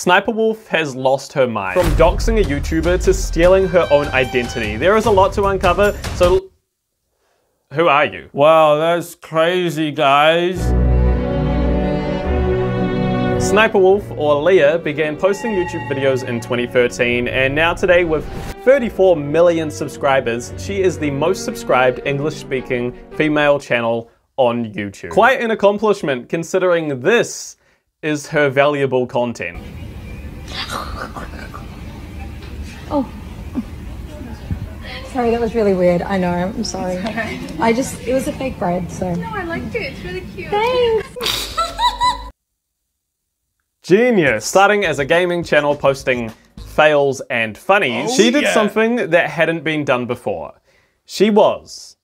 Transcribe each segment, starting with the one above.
Sniper Wolf has lost her mind. From doxing a YouTuber to stealing her own identity. There is a lot to uncover, so who are you? Wow, that's crazy, guys. Sniper Wolf, or Leah, began posting YouTube videos in 2013, and now today with 34 million subscribers, she is the most subscribed English-speaking female channel on YouTube. Quite an accomplishment considering this is her valuable content. Oh. Sorry, that was really weird. I know, I'm sorry. It was a fake bread, so. No, I liked it. It's really cute. Thanks. Genius! Starting as a gaming channel posting fails and funnies, she did something that hadn't been done before. She was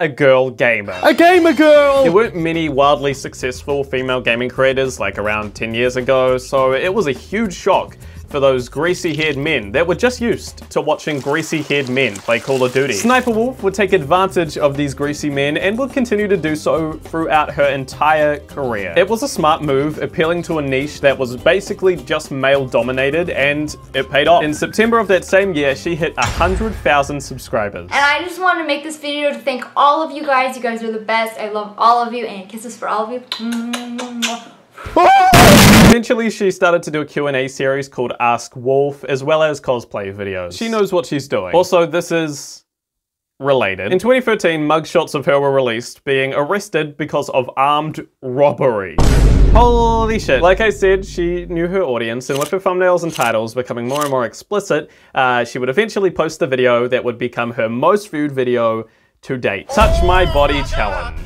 a girl gamer. A gamer girl! There weren't many wildly successful female gaming creators like around 10 years ago, so it was a huge shock for those greasy-haired men that were just used to watching greasy-haired men play Call of Duty. Sniper Wolf would take advantage of these greasy men and would continue to do so throughout her entire career. It was a smart move, appealing to a niche that was basically just male-dominated, and it paid off. In September of that same year, she hit 100,000 subscribers. And I just want to make this video to thank all of you guys. You guys are the best. I love all of you, and kisses for all of you. Eventually, she started to do a Q&A series called Ask Wolf, as well as cosplay videos. She knows what she's doing. Also, this is related. In 2013, mugshots of her were released, being arrested because of armed robbery. Holy shit. Like I said, she knew her audience, and with her thumbnails and titles becoming more and more explicit, she would eventually post the video that would become her most viewed video to date. Touch My Body Challenge.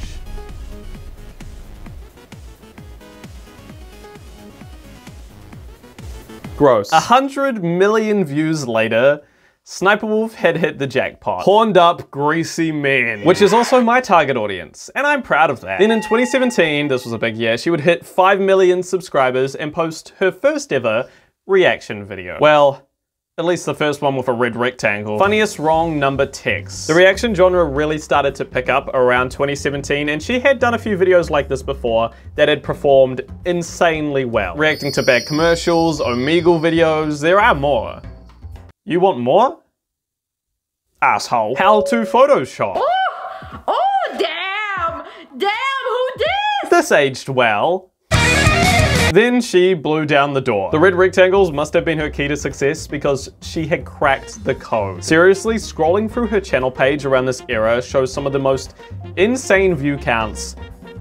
Gross. 100 million views later, Sniper Wolf had hit the jackpot. Horned up, greasy men. Which is also my target audience, and I'm proud of that. Then in 2017, this was a big year, she would hit 5 million subscribers and post her first ever reaction video. Well, at least the first one with a red rectangle. Funniest wrong number text. The reaction genre really started to pick up around 2017, and she had done a few videos like this before that had performed insanely well. Reacting to bad commercials, Omegle videos, there are more. You want more? Asshole. How to Photoshop. Oh, damn! Damn, who did? This aged well. Then she blew down the door. The red rectangles must have been her key to success because she had cracked the code. Seriously, scrolling through her channel page around this era shows some of the most insane view counts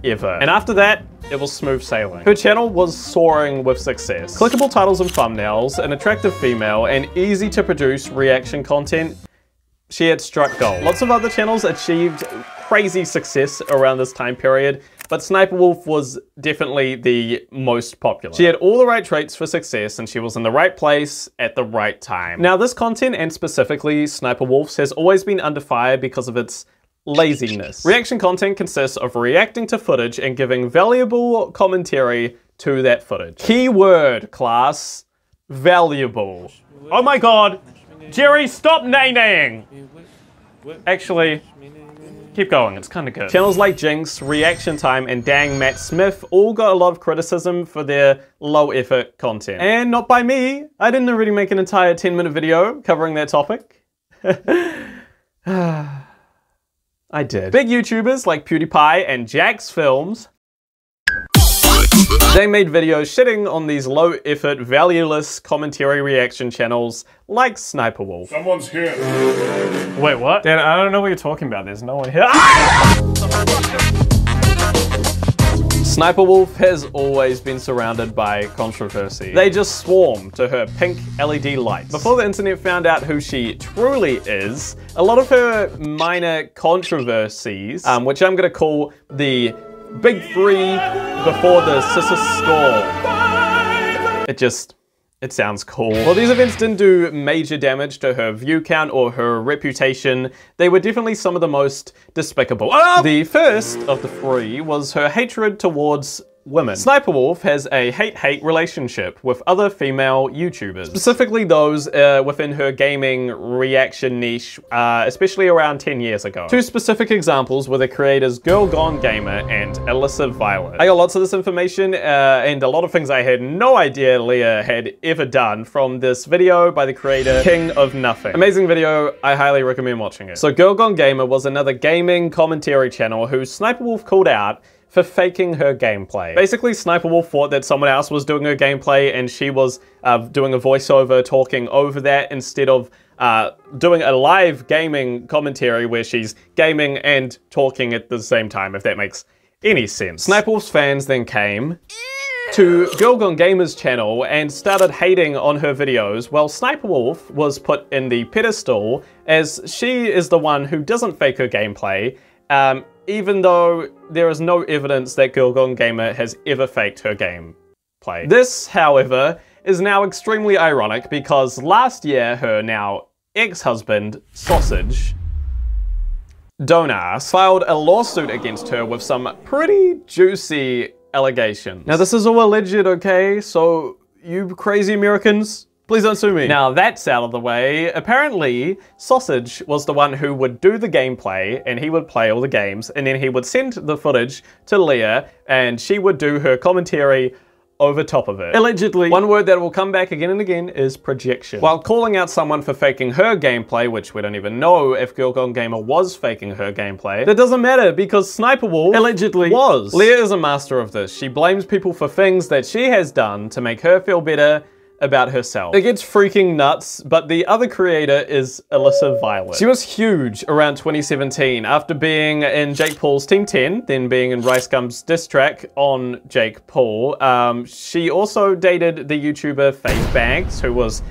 ever. And after that, it was smooth sailing. Her channel was soaring with success. Clickable titles and thumbnails, an attractive female, and easy to produce reaction content. She had struck gold. Lots of other channels achieved crazy success around this time period, but Sniper Wolf was definitely the most popular. She had all the right traits for success, and she was in the right place at the right time. Now, this content, and specifically Sniper Wolf's, has always been under fire because of its laziness. Reaction content consists of reacting to footage and giving valuable commentary to that footage. Keyword, class, valuable. Oh my god, Jerry, stop nay-naying! Actually, keep going, it's kinda good. Channels like Jinx, Reaction Time, and Dang Matt Smith all got a lot of criticism for their low effort content. And not by me, I didn't already make an entire 10-minute video covering that topic. I did. Big YouTubers like PewDiePie and Jax Films, they made videos shitting on these low effort, valueless commentary reaction channels like Sniper Wolf. Someone's here. Wait, what? Dan, I don't know what you're talking about. There's no one here. Sniper Wolf has always been surrounded by controversy. They just swarm to her pink LED lights. Before the internet found out who she truly is, a lot of her minor controversies, which I'm gonna call the Big Three before the Sissa Storm. It sounds cool. While these events didn't do major damage to her view count or her reputation, they were definitely some of the most despicable. The first of the three was her hatred towards women. Sniper Wolf has a hate-hate relationship with other female YouTubers, specifically those within her gaming reaction niche, especially around 10 years ago. Two specific examples were the creators Girl Gone Gamer and Alyssa Violet. I got lots of this information and a lot of things I had no idea Leah had ever done from this video by the creator King of Nothing. Amazing video, I highly recommend watching it. So Girl Gone Gamer was another gaming commentary channel who Sniper Wolf called out for faking her gameplay. Basically, Sniper Wolf thought that someone else was doing her gameplay and she was doing a voiceover talking over that instead of doing a live gaming commentary where she's gaming and talking at the same time, if that makes any sense. Sniper Wolf's fans then came to Girl Gone Gamer's channel and started hating on her videos, while Sniper Wolf was put in the pedestal as she is the one who doesn't fake her gameplay, even though there is no evidence that Girl Gone Gamer has ever faked her gameplay. This, however, is now extremely ironic because last year her now ex-husband, Sausage Donas, filed a lawsuit against her with some pretty juicy allegations. Now this is all alleged, okay? So you crazy Americans, please don't sue me. Now that's out of the way. Apparently, Sausage was the one who would do the gameplay and he would play all the games and then he would send the footage to Leah and she would do her commentary over top of it. Allegedly. One word that will come back again and again is projection. While calling out someone for faking her gameplay, which we don't even know if Girl Gone Gamer was faking her gameplay, that doesn't matter because Sniper Wolf allegedly was. Leah is a master of this. She blames people for things that she has done to make her feel better about herself. It gets freaking nuts, but the other creator is Alyssa Violet. She was huge around 2017 after being in Jake Paul's Team 10, then being in Rice Gum's diss track on Jake Paul. She also dated the YouTuber Faith Banks, who was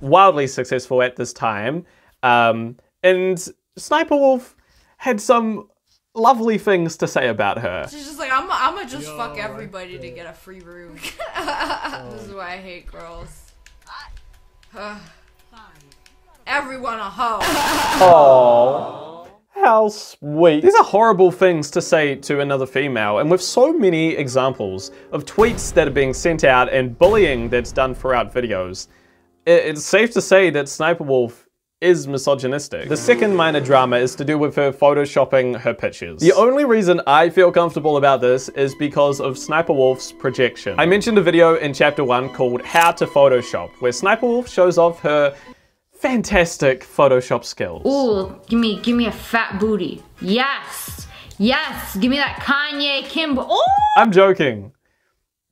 wildly successful at this time. And Sniper Wolf had some lovely things to say about her. She's just like, I'm gonna just fuck everybody to get a free room. This is why I hate girls. Everyone a hoe. Aww. How sweet. These are horrible things to say to another female, and with so many examples of tweets that are being sent out and bullying that's done throughout videos, it's safe to say that Sniper Wolf is misogynistic. The second minor drama is to do with her photoshopping her pictures. The only reason I feel comfortable about this is because of Sniper Wolf's projection. I mentioned a video in chapter 1 called How to Photoshop, where Sniper Wolf shows off her fantastic Photoshop skills. Ooh, give me a fat booty. Yes, yes, give me that Kanye Kim. Ooh! I'm joking.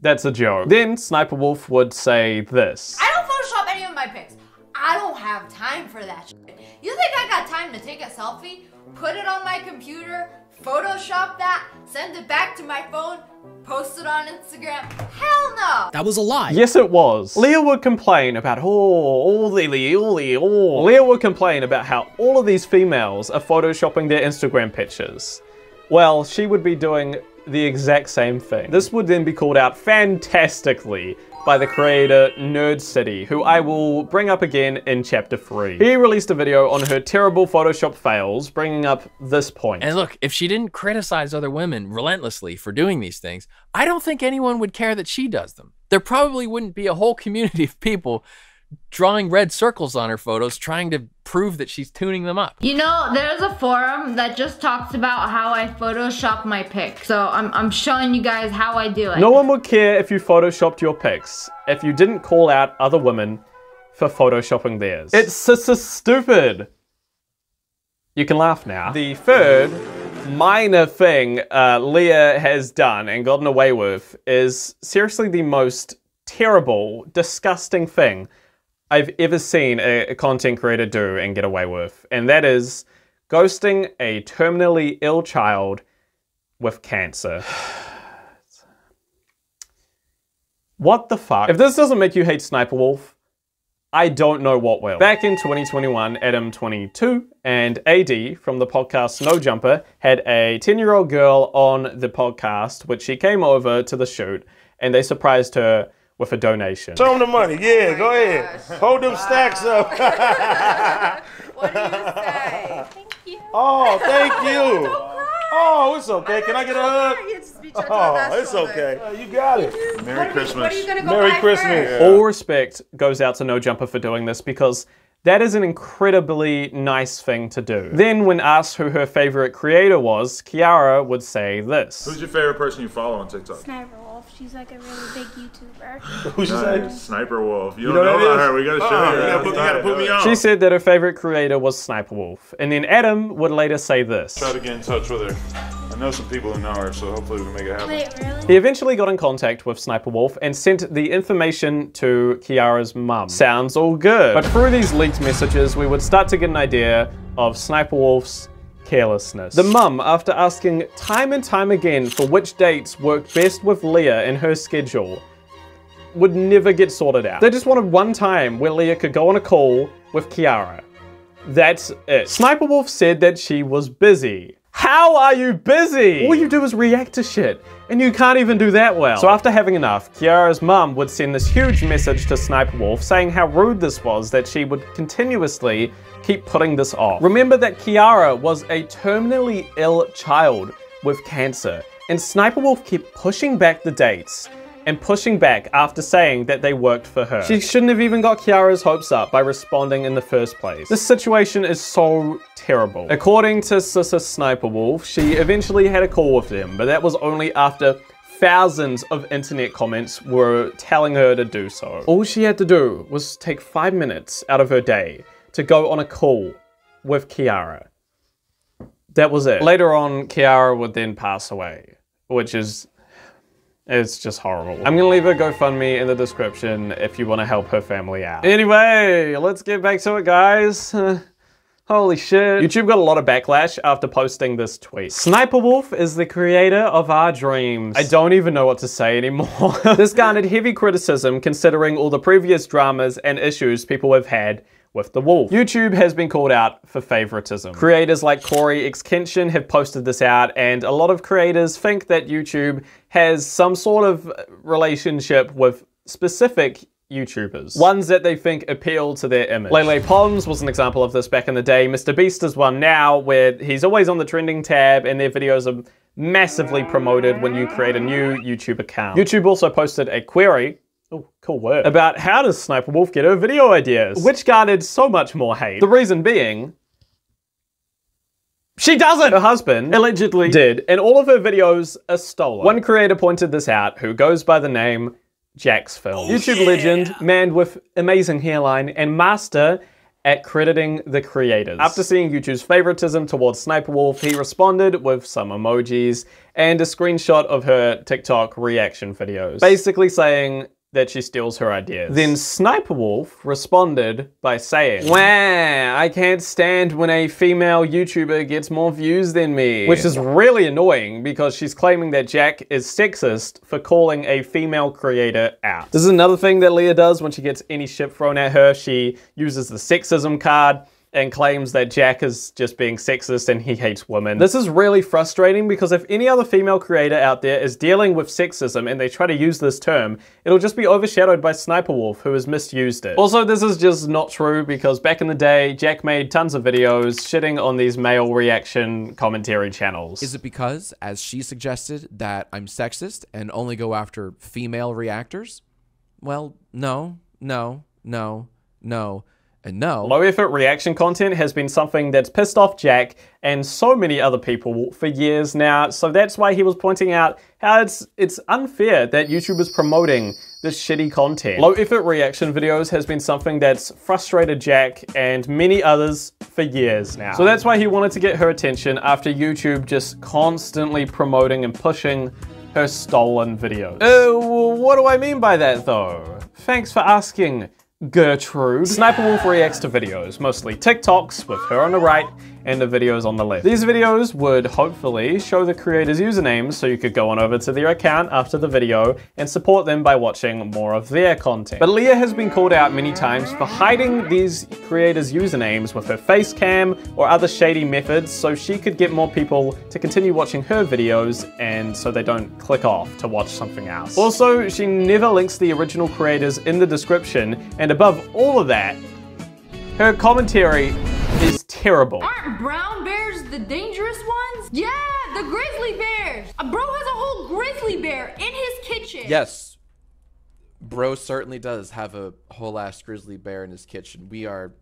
That's a joke. Then Sniper Wolf would say this. I don't Photoshop any of my pics. I don't have time for that shit. You think I got time to take a selfie, put it on my computer, Photoshop that, send it back to my phone, post it on Instagram? Hell no! That was a lie. Yes, it was. Leah would complain about, Leah would complain about how all of these females are photoshopping their Instagram pictures. Well, she would be doing the exact same thing. This would then be called out fantastically by the creator Nerd City, who I will bring up again in chapter 3. He released a video on her terrible Photoshop fails, bringing up this point. And look, if she didn't criticize other women relentlessly for doing these things, I don't think anyone would care that she does them. There probably wouldn't be a whole community of people drawing red circles on her photos, trying to prove that she's tuning them up. You know, there's a forum that just talks about how I Photoshop my pics. So I'm showing you guys how I do it. No one would care if you Photoshopped your pics if you didn't call out other women for Photoshopping theirs. It's so stupid. You can laugh now. The third minor thing Leah has done and gotten away with is seriously the most terrible, disgusting thing I've ever seen a content creator do and get away with, and that is ghosting a terminally ill child with cancer. What the fuck? If this doesn't make you hate Sniper Wolf, I don't know what will. Back in 2021, Adam22 and AD from the podcast No Jumper had a 10-year-old girl on the podcast, which she came over to the shoot, and they surprised her with a donation. Show them the money. Yeah, go ahead. Hold them stacks up. What do you say? Thank you. Oh, thank you. Oh, it's okay. Can I get a hug? Oh, it's okay. You got it. Merry Christmas. What are you gonna go Merry buy Christmas. first? All respect goes out to No Jumper for doing this because that is an incredibly nice thing to do. Then when asked who her favorite creator was, Kiara would say this. Who's your favorite person you follow on TikTok? Sniper Wolf. She's like a really big YouTuber. Who'd you say? Sniper Wolf. You know don't know who that about is? her. We gotta show you. You gotta put me on. She said that her favorite creator was Sniper Wolf. And then Adam would later say this. Try to get in touch with her. I know some people who know her, so hopefully we can make it happen. Wait, really? He eventually got in contact with Sniper Wolf and sent the information to Kiara's mum. Sounds all good. But through these leaked messages, we would start to get an idea of Sniper Wolf's carelessness. The mum, after asking time and time again for which dates worked best with Leah in her schedule, would never get sorted out. They just wanted one time where Leah could go on a call with Kiara. That's it. Sniper Wolf said that she was busy. How are you busy? All you do is react to shit, and you can't even do that well. So after having enough, Kiara's mum would send this huge message to Sniper Wolf saying how rude this was that she would continuously keep putting this off. Remember that Kiara was a terminally ill child with cancer, and Sniper Wolf kept pushing back the dates and pushing back after saying that they worked for her. She shouldn't have even got Kiara's hopes up by responding in the first place. This situation is so terrible. According to Sissa Sniper Wolf, she eventually had a call with them, but that was only after thousands of internet comments were telling her to do so. All she had to do was take 5 minutes out of her day to go on a call with Kiara. That was it. Later on, Kiara would then pass away, which is it's just horrible. I'm gonna leave her GoFundMe in the description if you want to help her family out. Anyway, let's get back to it, guys. Holy shit. YouTube got a lot of backlash after posting this tweet. Sniper Wolf is the creator of our dreams. I don't even know what to say anymore. This garnered heavy criticism considering all the previous dramas and issues people have had with the wolf. YouTube has been called out for favoritism. Creators like Corey X Kenshin have posted this out, and a lot of creators think that YouTube has some sort of relationship with specific YouTubers. Ones that they think appeal to their image. Lele Pons was an example of this back in the day. Mr. Beast is one now, where he's always on the trending tab and their videos are massively promoted when you create a new YouTube account. YouTube also posted a query, oh, cool word, about how does Sniper Wolf get her video ideas, which garnered so much more hate. The reason being, she doesn't! Her husband allegedly did, and all of her videos are stolen. One creator pointed this out who goes by the name Jax Film. YouTube legend, man with amazing hairline, and master at crediting the creators. After seeing YouTube's favoritism towards Sniper Wolf, he responded with some emojis and a screenshot of her TikTok reaction videos, basically saying that she steals her ideas. Then Sniper Wolf responded by saying, "Wah, I can't stand when a female YouTuber gets more views than me." Which is really annoying because she's claiming that Jack is sexist for calling a female creator out. This is another thing that Leah does when she gets any shit thrown at her. She uses the sexism card and claims that Jack is just being sexist and he hates women. This is really frustrating because if any other female creator out there is dealing with sexism and they try to use this term, it'll just be overshadowed by Sniper Wolf, who has misused it. Also, this is just not true because back in the day, Jack made tons of videos shitting on these male reaction commentary channels. Is it because, as she suggested, that I'm sexist and only go after female reactors? Well, no, no, no, no. And no. Low effort reaction content has been something that's pissed off Jack and so many other people for years now, so that's why he was pointing out how it's unfair that YouTube is promoting this shitty content. Low effort reaction videos has been something that's frustrated Jack and many others for years now. So that's why he wanted to get her attention after YouTube just constantly promoting and pushing her stolen videos. What do I mean by that though? Thanks for asking, Gertrude. Sniper Wolf reacts to videos, mostly TikToks with her on the right and the videos on the left. These videos would hopefully show the creators' usernames so you could go on over to their account after the video and support them by watching more of their content. But Leah has been called out many times for hiding these creators' usernames with her face cam or other shady methods so she could get more people to continue watching her videos and so they don't click off to watch something else. Also, she never links the original creators in the description, and above all of that, her commentary is terrible. Aren't brown bears the dangerous ones? Yeah, The grizzly bears. Bro has a whole grizzly bear in his kitchen. Yes. Bro certainly does have a whole ass grizzly bear in his kitchen. We are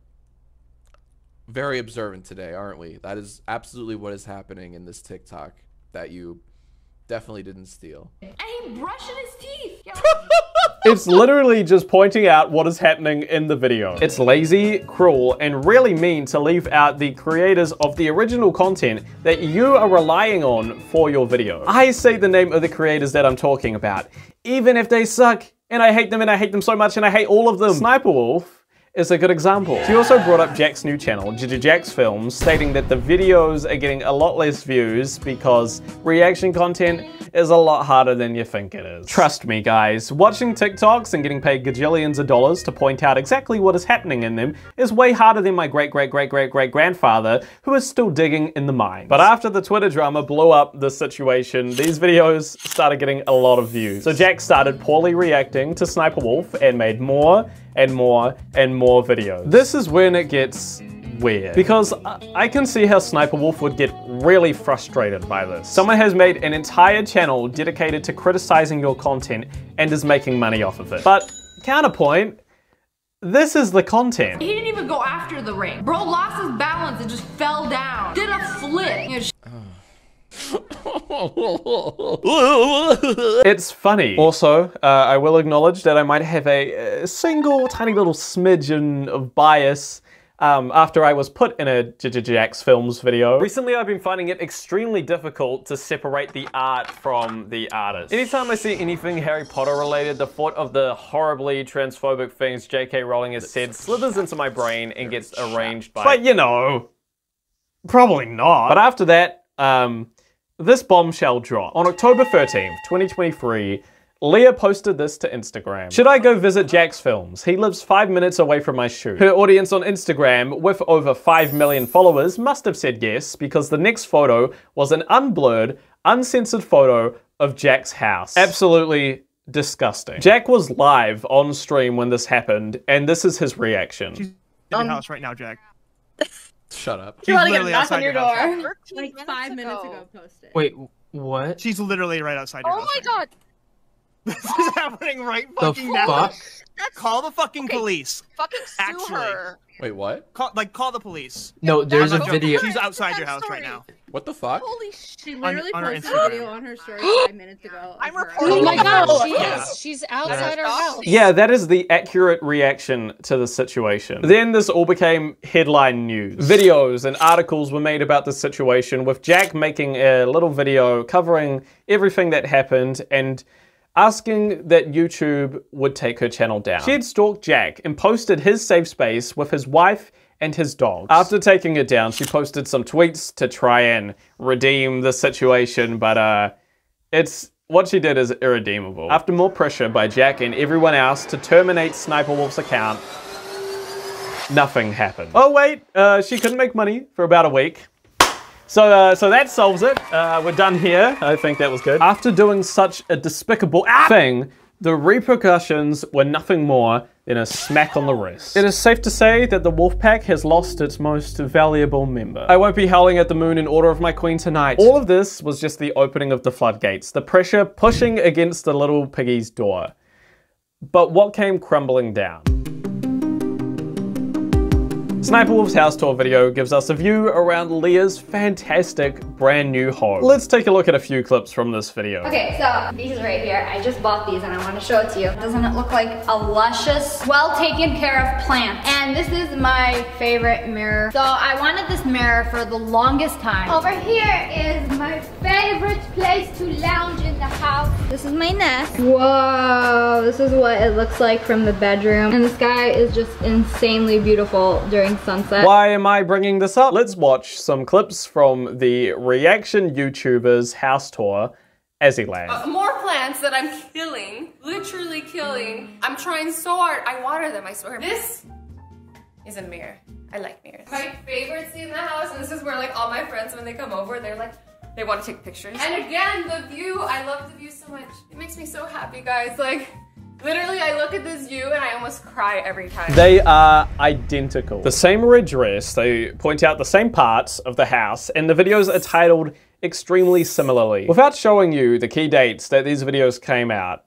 very observant today, aren't we? That is absolutely what is happening in this TikTok that you definitely didn't steal. And he brushing his teeth. It's literally just pointing out what is happening in the video. It's lazy, cruel, and really mean to leave out the creators of the original content that you are relying on for your video. I say the name of the creators that I'm talking about, even if they suck, and I hate them so much, and I hate all of them. Sniper Wolf is a good example. She also brought up Jack's new channel, Jack's Films, stating that the videos are getting a lot less views because reaction content is a lot harder than you think it is. Trust me guys, watching TikToks and getting paid gajillions of dollars to point out exactly what is happening in them is way harder than my great-great-great-great-great-grandfather who is still digging in the mines. But after the Twitter drama blew up the situation, these videos started getting a lot of views. So Jack started poorly reacting to Sniper Wolf and made more and more and more videos. This is when it gets weird, because I can see how Sniper Wolf would get really frustrated by this. Someone has made an entire channel dedicated to criticizing your content and is making money off of it. But counterpoint, this is the content. He didn't even go after the ring. Bro lost his balance and just fell down. Did a flip. You know, It's funny. Also, I will acknowledge that I might have a single tiny little smidgen of bias after I was put in a Jack's Films video. Recently, I've been finding it extremely difficult to separate the art from the artist. Anytime I see anything Harry Potter related, the thought of the horribly transphobic things J.K. Rowling has said slithers into my brain and gets arranged by... But you know, probably not. But after that, this bombshell dropped. On October 13th, 2023, Leah posted this to Instagram. Should I go visit Jack's Films? He lives 5 minutes away from my shoot. Her audience on Instagram, with over 5 million followers, must have said yes, because the next photo was an unblurred, uncensored photo of Jack's house. Absolutely disgusting. Jack was live on stream when this happened, and this is his reaction. She's in your house right now, Jack. Shut up. She's literally outside your door. Like 5 minutes ago posted. Wait, what? She's literally right outside your house. Oh my god! This is happening right fucking now. Fuck? Call the fucking police. Fucking sue her. Wait, what? Call the police. No, there's a video. She's outside your house right now. What the fuck? Holy shit. She literally on her posted Instagram. a video on her story 5 minutes ago. I'm reporting. Oh my god, she Yeah. is. She's outside her house. Yeah, that is the accurate reaction to the situation. Then this all became headline news. Videos and articles were made about the situation, with Jack making a little video covering everything that happened and asking that YouTube would take her channel down. She had stalked Jack and posted his safe space with his wife and his dogs. After taking it down, she posted some tweets to try and redeem the situation, but what she did is irredeemable. After more pressure by Jack and everyone else to terminate Sniper Wolf's account, nothing happened. Oh wait, she couldn't make money for about a week. So that solves it. We're done here. I think that was good. After doing such a despicable thing, the repercussions were nothing more than a smack on the wrist. It is safe to say that the Wolfpack has lost its most valuable member. I won't be howling at the moon in honor of my queen tonight. All of this was just the opening of the floodgates, the pressure pushing against the little piggy's door. But what came crumbling down? Sniper Wolf's house tour video gives us a view around Leah's fantastic brand new home. Let's take a look at a few clips from this video. Okay, so these right here, I just bought these and I want to show it to you. Doesn't it look like a luscious, well taken care of plant? And this is my favorite mirror. So I wanted this mirror for the longest time. Over here is my favorite place to lounge in the house. This is my nest. Whoa, this is what it looks like from the bedroom. And the sky is just insanely beautiful during sunset. Why am I bringing this up? Let's watch some clips from the reaction YouTuber's house tour as he lands. More plants that I'm killing, literally killing. I'm trying so hard. I water them, I swear. This is a mirror. I like mirrors. My favorite seat in the house, and this is where like all my friends, when they come over, they're like, they want to take pictures. And again, the view, I love the view so much. It makes me so happy, guys. Like, literally, I look at this view and I almost cry every time. They are identical. The same red dress, they point out the same parts of the house, and the videos are titled extremely similarly. Without showing you the key dates that these videos came out,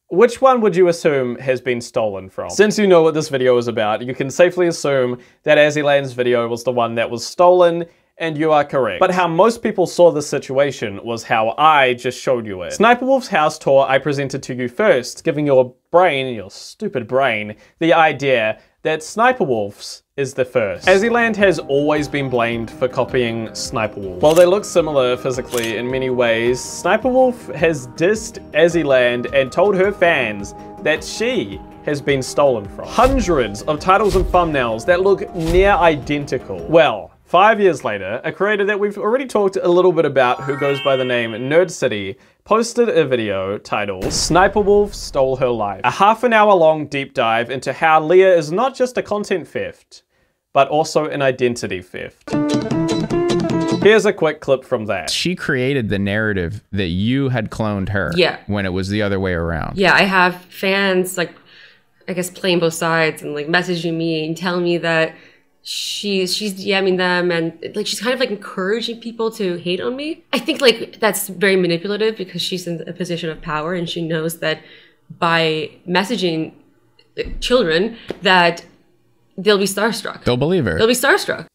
which one would you assume has been stolen from? Since you know what this video is about, you can safely assume that Azzyland's video was the one that was stolen, and you are correct. But how most people saw this situation was how I just showed you it. Sniper Wolf's house tour I presented to you first, giving your brain, your stupid brain, the idea that Sniper Wolf's is the first. Azzyland has always been blamed for copying Sniper Wolf. While they look similar physically in many ways, Sniper Wolf has dissed Azzyland and told her fans that she has been stolen from. Hundreds of titles and thumbnails that look near identical. Well, 5 years later, a creator that we've already talked a little bit about who goes by the name Nerd City posted a video titled Sniper Wolf Stole Her Life. A half-an-hour long deep dive into how Leah is not just a content theft, but also an identity theft. Here's a quick clip from that. She created the narrative that you had cloned her. Yeah. When it was the other way around. Yeah, I have fans, like, I guess playing both sides and like messaging me and telling me that she's DMing them and like she's kind of like encouraging people to hate on me. I think like that's very manipulative because she's in a position of power and she knows that by messaging children that they'll be starstruck. They'll believe her. They'll be starstruck.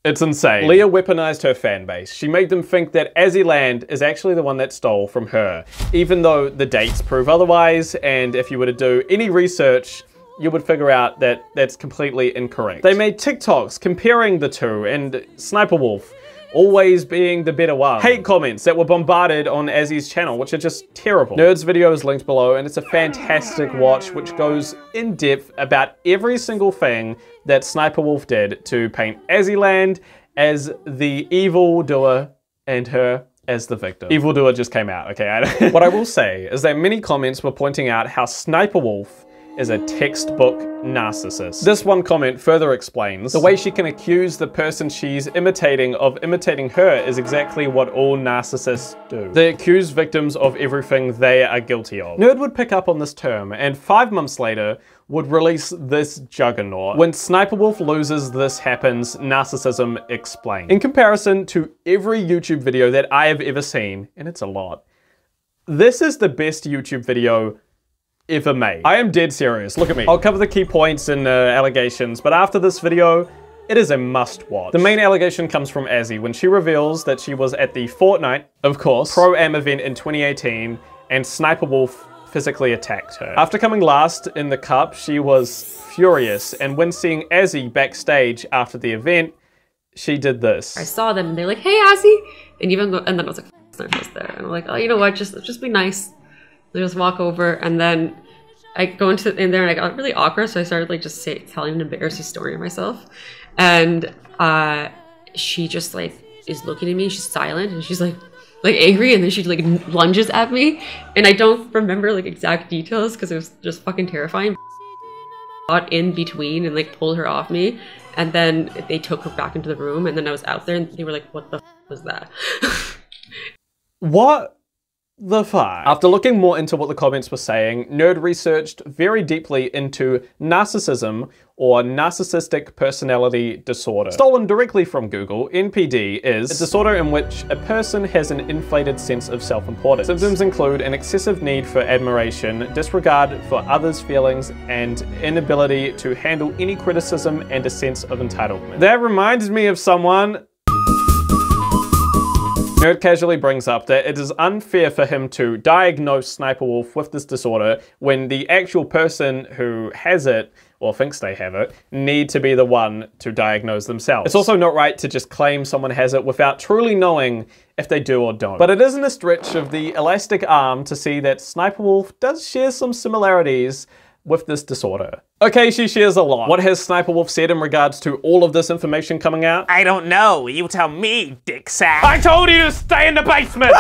It's insane. Leah weaponized her fan base. She made them think that Azzyland is actually the one that stole from her, even though the dates prove otherwise, and if you were to do any research, you would figure out that that's completely incorrect. They made TikToks comparing the two, and Sniper Wolf always being the better one. Hate comments that were bombarded on Azzy's channel, which are just terrible. Nerd's video is linked below, and it's a fantastic watch which goes in depth about every single thing that Sniper Wolf did to paint Azzyland as the evildoer and her as the victim. Evildoer just came out, okay? What I will say is that many comments were pointing out how Sniper Wolf is a textbook narcissist. This one comment further explains the way she can accuse the person she's imitating of imitating her is exactly what all narcissists do. They accuse victims of everything they are guilty of. Nerd would pick up on this term and 5 months later would release this juggernaut. When Sniper Wolf loses, this happens, narcissism explained. In comparison to every YouTube video that I have ever seen, and it's a lot, this is the best YouTube video ever made. I am dead serious, look at me. I'll cover the key points and allegations, but after this video, it is a must watch. The main allegation comes from Azzy when she reveals that she was at the Fortnite, of course, Pro-Am event in 2018, and Sniper Wolf physically attacked her. After coming last in the cup, she was furious, and when seeing Azzy backstage after the event, she did this. I saw them and they're like, "Hey, Azzy," and then I was like, Sniper was there, and I'm like, "Oh, you know what? Just be nice." They just walk over, and then I go in there and I got really awkward, so I started like just telling an embarrassing story of myself, and she just like is looking at me. She's silent and she's like angry, and then she like lunges at me, and I don't remember like exact details because it was just fucking terrifying. Got in between and like pulled her off me, and then they took her back into the room, and then I was out there and they were like, "What the f was that?" What the fuck? After looking more into what the comments were saying, Nerd researched very deeply into narcissism, or narcissistic personality disorder. Stolen directly from Google, NPD is a disorder in which a person has an inflated sense of self-importance. Symptoms include an excessive need for admiration, disregard for others' feelings, and inability to handle any criticism, and a sense of entitlement. That reminds me of someone. Nerd casually brings up that it is unfair for him to diagnose Sniper Wolf with this disorder when the actual person who has it, or thinks they have it, need to be the one to diagnose themselves. It's also not right to just claim someone has it without truly knowing if they do or don't. But it isn't a stretch of the elastic arm to see that Sniper Wolf does share some similarities with this disorder. Okay, she shares a lot. What has Sniper Wolf said in regards to all of this information coming out? I don't know. You tell me, dick sack. I told you to stay in the basement!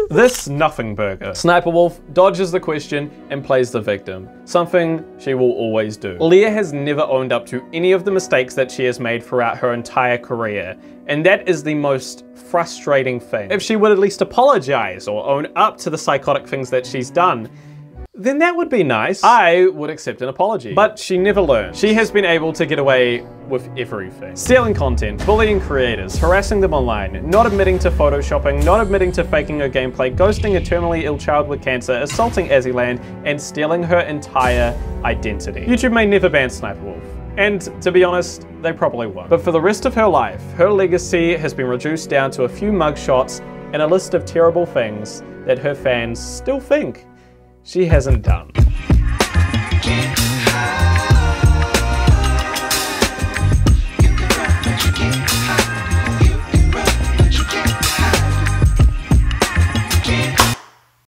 This nothing burger. Sniper Wolf dodges the question and plays the victim. Something she will always do. Leah has never owned up to any of the mistakes that she has made throughout her entire career. And that is the most frustrating thing. If she would at least apologize or own up to the psychotic things that she's done, then that would be nice. I would accept an apology. But she never learned. She has been able to get away with everything. Stealing content, bullying creators, harassing them online, not admitting to photoshopping, not admitting to faking her gameplay, ghosting a terminally ill child with cancer, assaulting Azzyland, and stealing her entire identity. YouTube may never ban Sniper Wolf. And to be honest, they probably won't. But for the rest of her life, her legacy has been reduced down to a few mugshots and a list of terrible things that her fans still think she hasn't done.